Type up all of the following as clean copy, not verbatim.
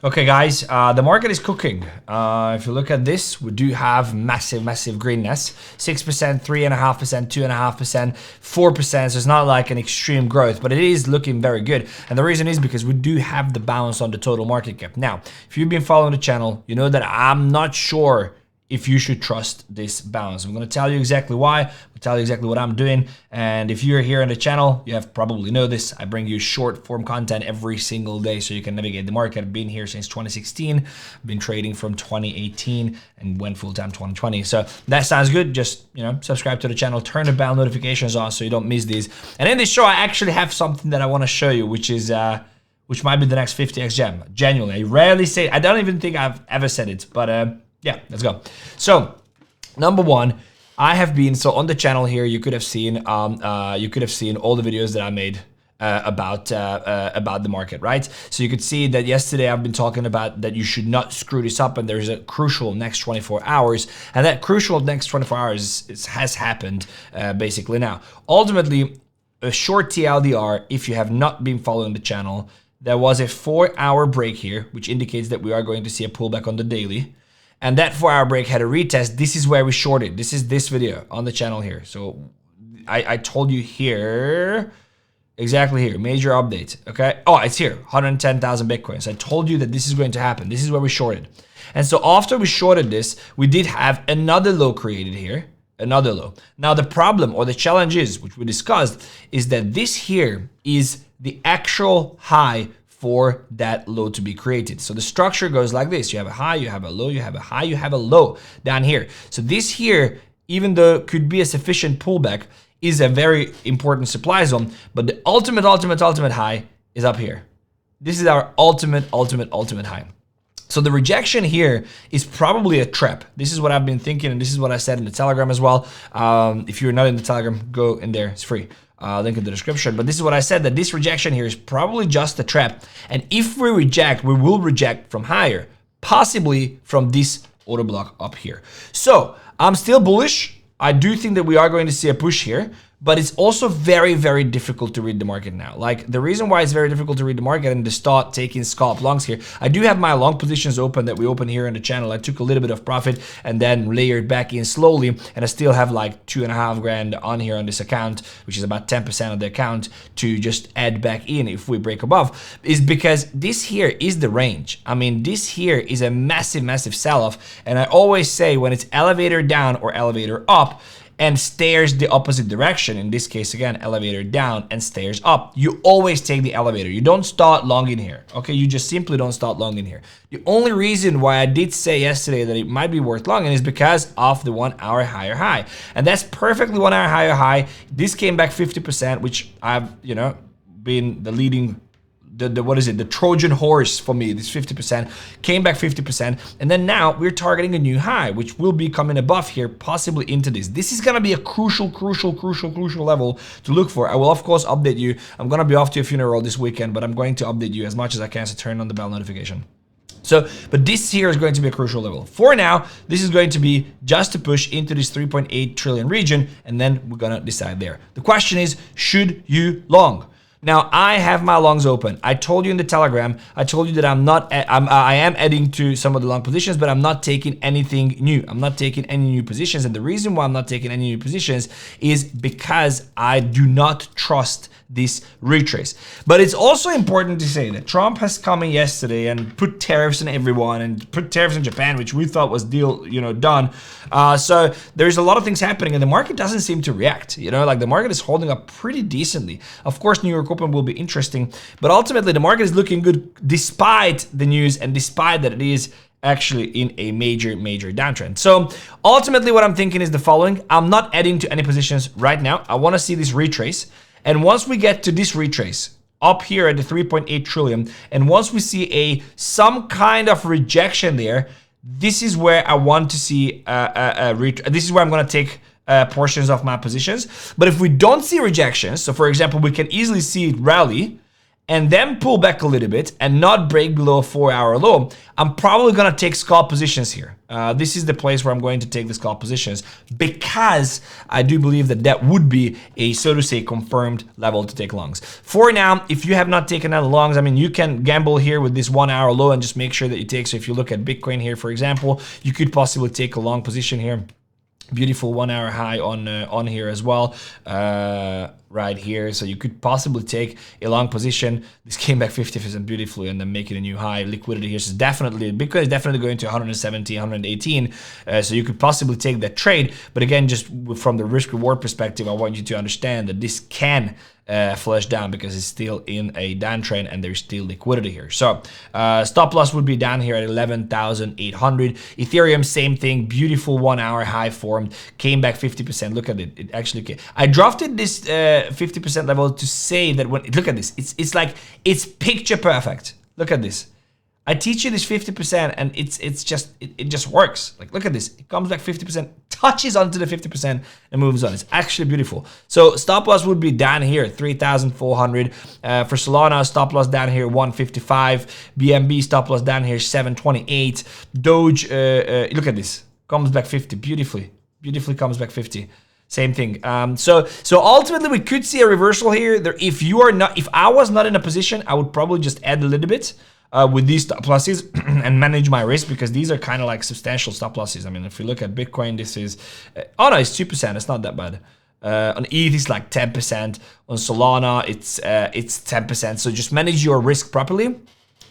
Okay, guys, the market is cooking. If you look at this, we do have massive greenness. 6%, 3.5%, 2.5%, 4%. So it's not like an extreme growth, but it is looking very good. And the reason is because we do have the balance on the total market cap. Now, if you've been following the channel, you know that I'm not sure if you should trust this balance. I'm going to tell you exactly why. I'll tell you exactly what I'm doing. And if you're here on the channel, you have probably know this. I bring you short form content every single day so you can navigate the market. I've been here since 2016. I've been trading from 2018 and went full time 2020. So that sounds good. Just, subscribe to the channel, turn the bell notifications on so you don't miss these. And in this show, I actually have something that I want to show you, which is which might be the next 50x gem. Genuinely, I rarely say. I don't even think I've ever said it, but yeah, let's go. So, number one, I have been on the channel here. You could have seen all the videos that I made about the market, right? So you could see that yesterday I've been talking about that you should not screw this up, and there's a crucial next 24 hours, and that crucial next 24 hours has happened basically now. Ultimately, a short TLDR. If you have not been following the channel, there was a 4-hour break here, which indicates that we are going to see a pullback on the daily. And that 4-hour break had a retest. This is where we shorted. This is this video on the channel here. So I told you here, exactly here, major update, okay? Oh, it's here, 110,000 Bitcoins. I told you that this is going to happen. This is where we shorted. And so after we shorted this, we did have another low created here, another low. Now the problem or the challenge is, which we discussed, is that this here is the actual high for that low to be created. So the structure goes like this. You have a high, you have a low, you have a high, you have a low down here. So this here, even though it could be a sufficient pullback, is a very important supply zone, but the ultimate high is up here. This is our ultimate high. So the rejection here is probably a trap. This is what I've been thinking, and this is what I said in the Telegram as well. If you're not in the Telegram, go in there, it's free. Link in the description. But this is what I said, that this rejection here is probably just a trap. And if we reject, we will reject from higher, possibly from this order block up here. So I'm still bullish. I do think that we are going to see a push here, but it's also very difficult to read the market now. Like, the reason why it's very difficult to read the market and to start taking scalp longs here, I do have my long positions open that we open here in the channel. I took a little bit of profit and then layered back in slowly, and I still have like 2.5 grand on here on this account, which is about 10% of the account, to just add back in if we break above, is because this here is the range. I mean, this here is a massive sell-off, and I always say when it's elevator down or elevator up, and stairs the opposite direction, in this case again, elevator down and stairs up, you always take the elevator. You don't start long in here, okay? You just simply don't start long in here. The only reason why I did say yesterday that it might be worth longing is because of the 1-hour higher high, and that's perfectly 1-hour higher high. This came back 50%, which I've been the leading, the Trojan horse for me. This 50% came back 50%, and then now we're targeting a new high, which will be coming above here, possibly into this. This is gonna be a crucial level to look for. I will of course update you. I'm gonna be off to a funeral this weekend, but I'm going to update you as much as I can, so turn on the bell notification. So, but this here is going to be a crucial level. For now, this is going to be just a push into this 3.8 trillion region, and then we're gonna decide there. The question is, should you long? Now, I have my longs open. I told you in the Telegram, I told you that I am adding to some of the long positions, but I'm not taking anything new. I'm not taking any new positions. And the reason why I'm not taking any new positions is because I do not trust this retrace. But it's also important to say that Trump has come in yesterday and put tariffs on everyone and put tariffs on Japan, which we thought was done. So there's a lot of things happening, and the market doesn't seem to react. Like, the market is holding up pretty decently. Of course, New York Open will be interesting, but ultimately the market is looking good despite the news and despite that it is actually in a major downtrend. So ultimately what I'm thinking is the following. I'm not adding to any positions right now. I want to see this retrace. And once we get to this retrace up here at the 3.8 trillion, and once we see some kind of rejection there, this is where I want to see this is where I'm going to take portions of my positions. But if we don't see rejections, so for example, we can easily see it rally, and then pull back a little bit and not break below a 4-hour low, I'm probably going to take scalp positions here. This is the place where I'm going to take the scalp positions because I do believe that that would be a, so to say, confirmed level to take longs. For now, if you have not taken out longs, I mean, you can gamble here with this 1-hour low and just make sure that you take. So if you look at Bitcoin here, for example, you could possibly take a long position here. Beautiful 1-hour high on here as well, right here. So you could possibly take a long position. This came back 50% beautifully and then make it a new high. Liquidity here is definitely, Bitcoin is definitely going to 117, 118. So you could possibly take that trade. But again, just from the risk reward perspective, I want you to understand that this can flush down because it's still in a downtrend and there's still liquidity here. So stop loss would be down here at 11,800. Ethereum, same thing, beautiful 1-hour high formed, came back 50%. Look at it, it actually came. I drafted this 50% level to say that when, look at this, it's like, it's picture perfect. Look at this. I teach you this 50% and it just works. Like, look at this. It comes back 50%, touches onto the 50% and moves on. It's actually beautiful. So stop loss would be down here, 3,400. For Solana, stop loss down here, 155. BNB stop loss down here, 728. Doge, look at this. Comes back 50 beautifully. Beautifully comes back 50. Same thing. So ultimately we could see a reversal here. If I was not in a position, I would probably just add a little bit. With these stop losses and manage my risk, because these are kind of like substantial stop losses. I mean, if you look at Bitcoin, this is, oh no, it's 2%. It's not that bad. On ETH, it's like 10%. On Solana, it's 10%. So just manage your risk properly,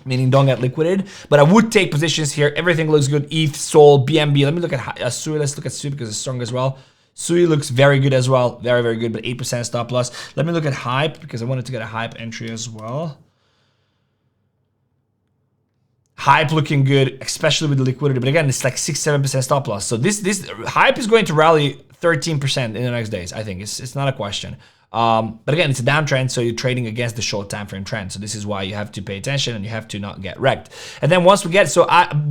meaning don't get liquidated. But I would take positions here. Everything looks good. ETH, Sol, BNB. Let me look at Sui. Let's look at Sui because it's strong as well. Sui looks very good as well. Very, very good, but 8% stop loss. Let me look at Hype because I wanted to get a Hype entry as well. Hype looking good, especially with the liquidity. But again, it's like 6-7% stop loss. So this Hype is going to rally 13% in the next days. I think it's not a question. But again, it's a downtrend, so you're trading against the short time frame trend. So this is why you have to pay attention and you have to not get wrecked. And then once we get,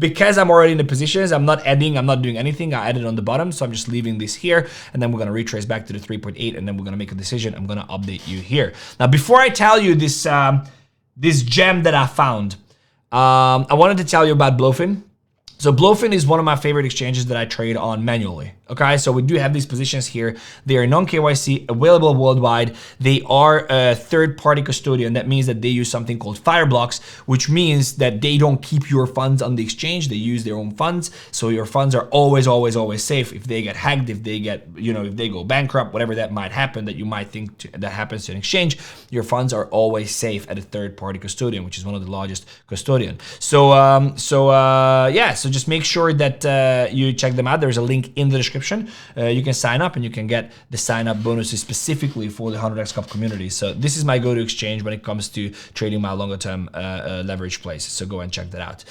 because I'm already in the positions, I'm not adding, I'm not doing anything. I added on the bottom, so I'm just leaving this here. And then we're gonna retrace back to the 3.8, and then we're gonna make a decision. I'm gonna update you here. Now, before I tell you this this gem that I found, I wanted to tell you about Blofin. So Blofin is one of my favorite exchanges that I trade on manually. Okay, so we do have these positions here. They are non-KYC, available worldwide. They are a third-party custodian. That means that they use something called Fireblocks, which means that they don't keep your funds on the exchange. They use their own funds. So your funds are always, always, always safe. If they get hacked, if they get, if they go bankrupt, whatever that might happen, that you might think that happens to an exchange, your funds are always safe at a third-party custodian, which is one of the largest custodian. So just make sure that you check them out. There's a link in the description. You can sign up and you can get the sign up bonuses specifically for the 100x Cup community. So this is my go-to exchange when it comes to trading my longer term leverage plays. So go and check that out.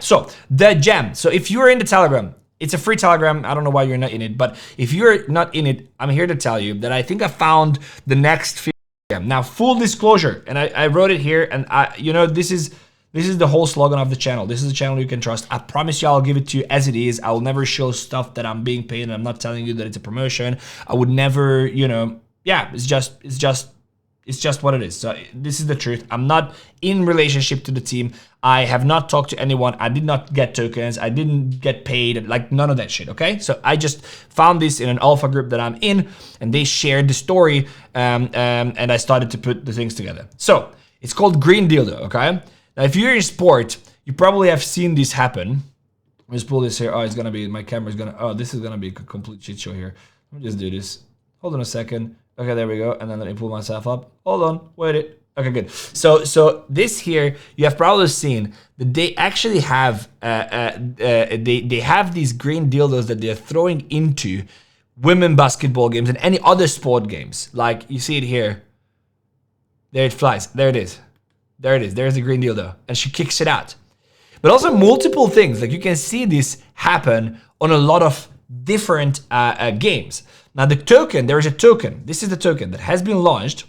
So the gem. So if you're in the Telegram, it's a free Telegram. I don't know why you're not in it, but if you're not in it, I'm here to tell you that I think I found the next gem. Now, full disclosure, and I wrote it here, and this is the whole slogan of the channel. This is a channel you can trust. I promise you I'll give it to you as it is. I will never show stuff that I'm being paid, and I'm not telling you that it's a promotion. I would never, it's just what it is. So this is the truth. I'm not in relationship to the team. I have not talked to anyone. I did not get tokens. I didn't get paid, like none of that shit, okay? So I just found this in an alpha group that I'm in, and they shared the story, and I started to put the things together. So it's called Green Dildo, okay? Now, if you're in sport, you probably have seen this happen. Let's pull this here. Oh, it's gonna be, my camera's gonna, oh, this is gonna be a complete shit show here. Let me just do this. Hold on a second. Okay, there we go. And then let me pull myself up. Hold on, wait it. Okay, good. So this here, you have probably seen that they actually have, they have these green dildos that they're throwing into women basketball games and any other sport games. Like, you see it here. There it flies. There it is. There it is. There's the green dildo. And she kicks it out. But also multiple things. Like, you can see this happen on a lot of different games. Now, the token, there is a token. This is the token that has been launched.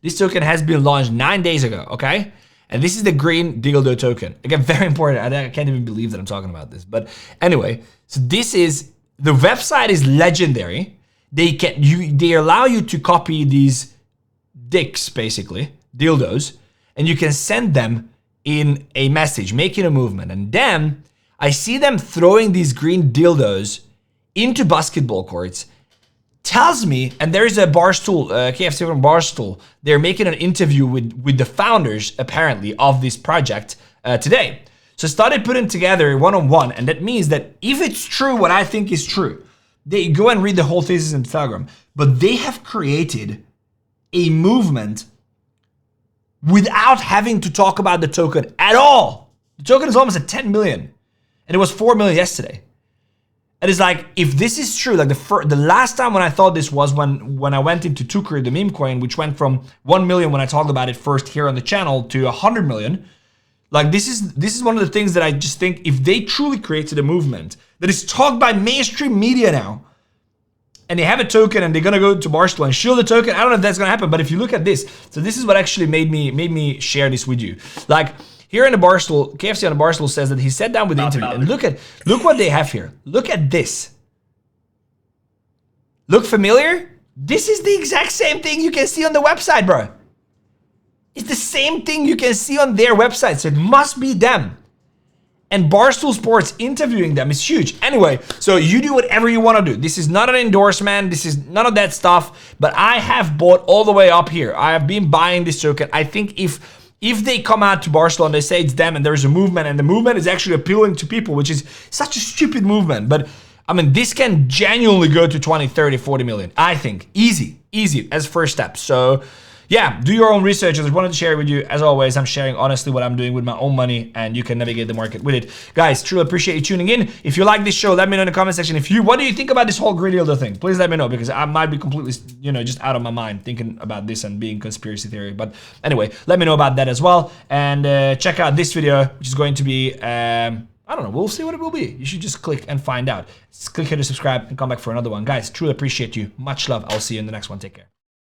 This token has been launched 9 days ago, okay? And this is the Green Dildo token. Again, very important. I can't even believe that I'm talking about this. But anyway, so this is, the website is legendary. They allow you to copy these dicks, basically, dildos, and you can send them in a message, making a movement. And then I see them throwing these green dildos into basketball courts. Tells me, and there is a Barstool, KFC from Barstool, they're making an interview with the founders, apparently, of this project today. So started putting together one-on-one, and that means that if it's true what I think is true, they go and read the whole thesis in Telegram, but they have created a movement without having to talk about the token at all. The token is almost at 10 million, and it was 4 million yesterday. And it's like, if this is true, like the last time when I thought this was when I went into 𝗕𝗫𝗖𝗙, the meme coin, which went from 1 million when I talked about it first here on the channel to 100 million. Like this is one of the things that I just think, if they truly created a movement that is talked by mainstream media now, and they have a token and they're gonna go to Barstool and show the token, I don't know if that's gonna happen, but if you look at this, so this is what actually made me share this with you. Like, here in the Barstool, KFC on the Barstool says that he sat down with the interview, and look what they have here. Look at this. Look familiar? This is the exact same thing you can see on the website, bro. It's the same thing you can see on their website, so it must be them. And Barstool Sports interviewing them is huge. Anyway, so you do whatever you want to do. This is not an endorsement. This is none of that stuff. But I have bought all the way up here. I have been buying this token. I think if they come out to Barstool and they say it's them and there's a movement, and the movement is actually appealing to people, which is such a stupid movement. But I mean, this can genuinely go to 20, 30, 40 million. I think easy as first step. So yeah, do your own research. I just wanted to share it with you. As always, I'm sharing honestly what I'm doing with my own money, and you can navigate the market with it. Guys, truly appreciate you tuning in. If you like this show, let me know in the comment section. What do you think about this whole Green Dildo thing? Please let me know, because I might be completely, just out of my mind thinking about this and being conspiracy theory. But anyway, let me know about that as well. And check out this video, which is going to be, I don't know, we'll see what it will be. You should just click and find out. Just click here to subscribe and come back for another one. Guys, truly appreciate you. Much love. I'll see you in the next one. Take care.